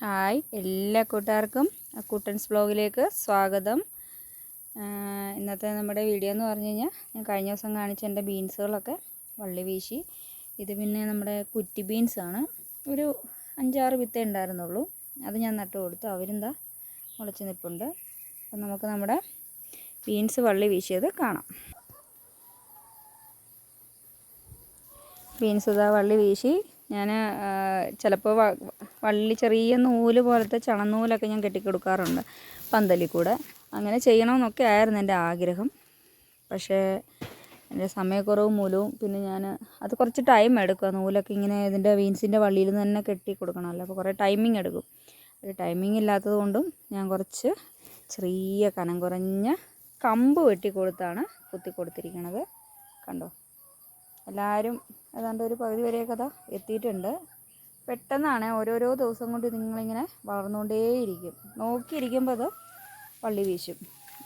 Hi എല്ലാ കൂട്ടുകാർക്കും കൂട്ടൻസ് വ്ലോഗിലേക്ക് സ്വാഗതം. ഇന്നത്തെ നമ്മുടെ വീഡിയോ എന്ന് പറഞ്ഞു കഴിഞ്ഞാൽ ഞാൻ കഴിഞ്ഞ ദിവസം കാണിച്ച എൻ്റെ ബീൻസുകളൊക്കെ വള്ളി വീശി. ഇത് പിന്നെ നമ്മുടെ കുറ്റി ബീൻസാണ്. ഒരു 5-6 വിത്തേ ഉണ്ടായിരുന്നുള്ളൂ. അത് ഞാൻ നട്ടു കൊടുത്തു. അവരെന്താ മുളച്ച് നിൽപ്പുണ്ട്. അപ്പം നമുക്ക് നമ്മുടെ ബീൻസ് വള്ളി വീശിയത് കാണാം. ബീൻസ് ഇതാ വള്ളി വീശി. ഞാൻ ചിലപ്പോൾ വള്ളി ചെറിയ നൂല് പോലത്തെ ചണനൂലൊക്കെ ഞാൻ കെട്ടിക്കൊടുക്കാറുണ്ട് പന്തലിൽ കൂടെ. അങ്ങനെ ചെയ്യണമെന്നൊക്കെ ആയിരുന്നു എൻ്റെ ആഗ്രഹം. പക്ഷേ എൻ്റെ സമയക്കുറവ് മൂലവും പിന്നെ ഞാൻ അത് കുറച്ച് ടൈം എടുക്കും. നൂലൊക്കെ ഇങ്ങനെ ഇതിൻ്റെ ബീൻസിൻ്റെ വള്ളിയിൽ നിന്ന് തന്നെ കെട്ടി കൊടുക്കണമല്ലോ. അപ്പോൾ കുറേ ടൈമിങ് എടുക്കും. ഒരു ടൈമിങ് ഇല്ലാത്തത് കൊണ്ടും ഞാൻ കുറച്ച് ചെറിയ കനം കുറഞ്ഞ കമ്പ് വെട്ടി കൊടുത്താണ് കുത്തി കൊടുത്തിരിക്കുന്നത്. കണ്ടോ, എല്ലാവരും ഏതാണ്ട് ഒരു പകുതി വരെയൊക്കെ അതാ എത്തിയിട്ടുണ്ട്. പെട്ടെന്നാണ്, ഓരോരോ ദിവസം കൊണ്ട് നിങ്ങളിങ്ങനെ വളർന്നുകൊണ്ടേയിരിക്കും. നോക്കിയിരിക്കുമ്പോൾ അത് വള്ളി വീശും.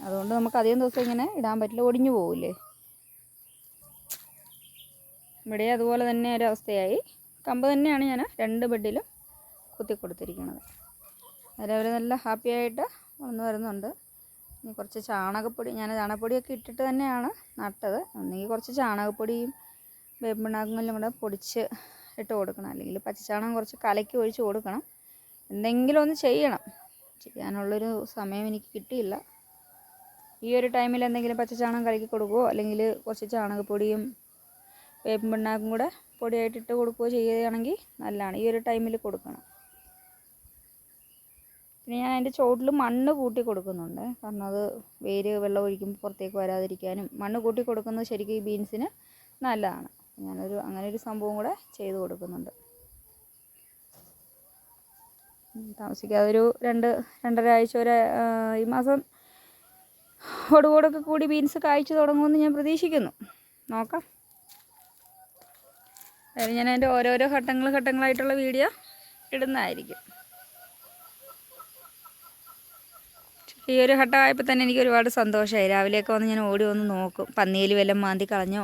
അതുകൊണ്ട് നമുക്ക് അധികം ദിവസം ഇങ്ങനെ ഇടാൻ പറ്റില്ല, ഒടിഞ്ഞു പോവില്ലേ. ഇവിടെ അതുപോലെ തന്നെ ഒരവസ്ഥയായി. കമ്പ് തന്നെയാണ് ഞാൻ 2 ബെഡിലും കുത്തി കൊടുത്തിരിക്കുന്നത്. അവർ നല്ല ഹാപ്പിയായിട്ട് വളർന്നു വരുന്നുണ്ട്. ഇനി കുറച്ച് ചാണകപ്പൊടി, ഞാൻ ചാണകപ്പൊടിയൊക്കെ ഇട്ടിട്ട് തന്നെയാണ് നട്ടത്. ഒന്നെങ്കിൽ കുറച്ച് ചാണകപ്പൊടിയും വേപ്പിണ്ണാക്കും കൂടെ പൊടിച്ച് ഇട്ട് കൊടുക്കണം. അല്ലെങ്കിൽ പച്ചച്ചാണകം കുറച്ച് കലക്കി ഒഴിച്ച് കൊടുക്കണം. എന്തെങ്കിലും ഒന്ന് ചെയ്യണം. ചെയ്യാനുള്ളൊരു സമയം എനിക്ക് കിട്ടിയില്ല. ഈ ഒരു ടൈമിൽ എന്തെങ്കിലും പച്ചച്ചാണകം കലക്കി കൊടുക്കുകയോ അല്ലെങ്കിൽ കുറച്ച് ചാണകപ്പൊടിയും വേപ്പിണ്ണാക്കും കൂടെ പൊടിയായിട്ട് ഇട്ട് കൊടുക്കുകയോ ചെയ്യുകയാണെങ്കിൽ നല്ലതാണ്. ഈ ഒരു ടൈമിൽ കൊടുക്കണം. പിന്നെ ഞാൻ അതിൻ്റെ ചുവട്ടിൽ മണ്ണ് കൂട്ടി കൊടുക്കുന്നുണ്ട്. കാരണം അത് വേര് വെള്ളം ഒഴിക്കുമ്പോൾ പുറത്തേക്ക് വരാതിരിക്കാനും മണ്ണ് കൂട്ടി കൊടുക്കുന്നത് ശരിക്കും ഈ ബീൻസിന് നല്ലതാണ്. അങ്ങനെ ഒരു സംഭവം കൂടെ ചെയ്ത് കൊടുക്കുന്നുണ്ട്. താമസിക്കാതെ ഒരു 2-2.5 ആഴ്ച വരെ ഈ മാസം ഒടുകൂടൊക്കെ കൂടി ബീൻസ് കായ്ച്ചു തുടങ്ങുമെന്ന് ഞാൻ പ്രതീക്ഷിക്കുന്നു. നോക്കാം. ഞാൻ അതിൻ്റെ ഓരോരോ ഘട്ടങ്ങളായിട്ടുള്ള വീഡിയോ ഇടുന്നതായിരിക്കും. ഈ ഒരു ഘട്ടമായപ്പോൾ തന്നെ എനിക്ക് ഒരുപാട് സന്തോഷമായി. രാവിലെയൊക്കെ വന്ന് ഞാൻ ഓടി വന്ന് നോക്കും, പന്നിയെലി വല്ലതും മാന്തി കളഞ്ഞോ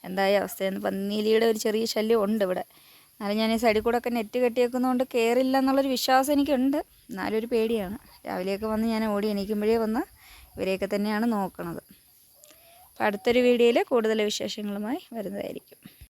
എന്തായ അവസ്ഥയെന്ന്. പന്നിയെലിയുടെ ഒരു ചെറിയ ശല്യം ഉണ്ട് ഇവിടെ. എന്നാലും ഞാൻ ഈ സൈഡിൽ കൂടെ ഒക്കെ നെറ്റ് കെട്ടിയേക്കുന്നതുകൊണ്ട് കയറില്ല എന്നുള്ളൊരു വിശ്വാസം എനിക്കുണ്ട്. എന്നാലും ഒരു പേടിയാണ്. രാവിലെയൊക്കെ വന്ന് ഞാൻ ഓടി എണീക്കുമ്പോഴേ വന്ന് ഇവരെയൊക്കെ തന്നെയാണ് നോക്കുന്നത്. അപ്പോൾ അടുത്തൊരു വീഡിയോയിൽ കൂടുതൽ വിശേഷങ്ങളുമായി വരുന്നതായിരിക്കും.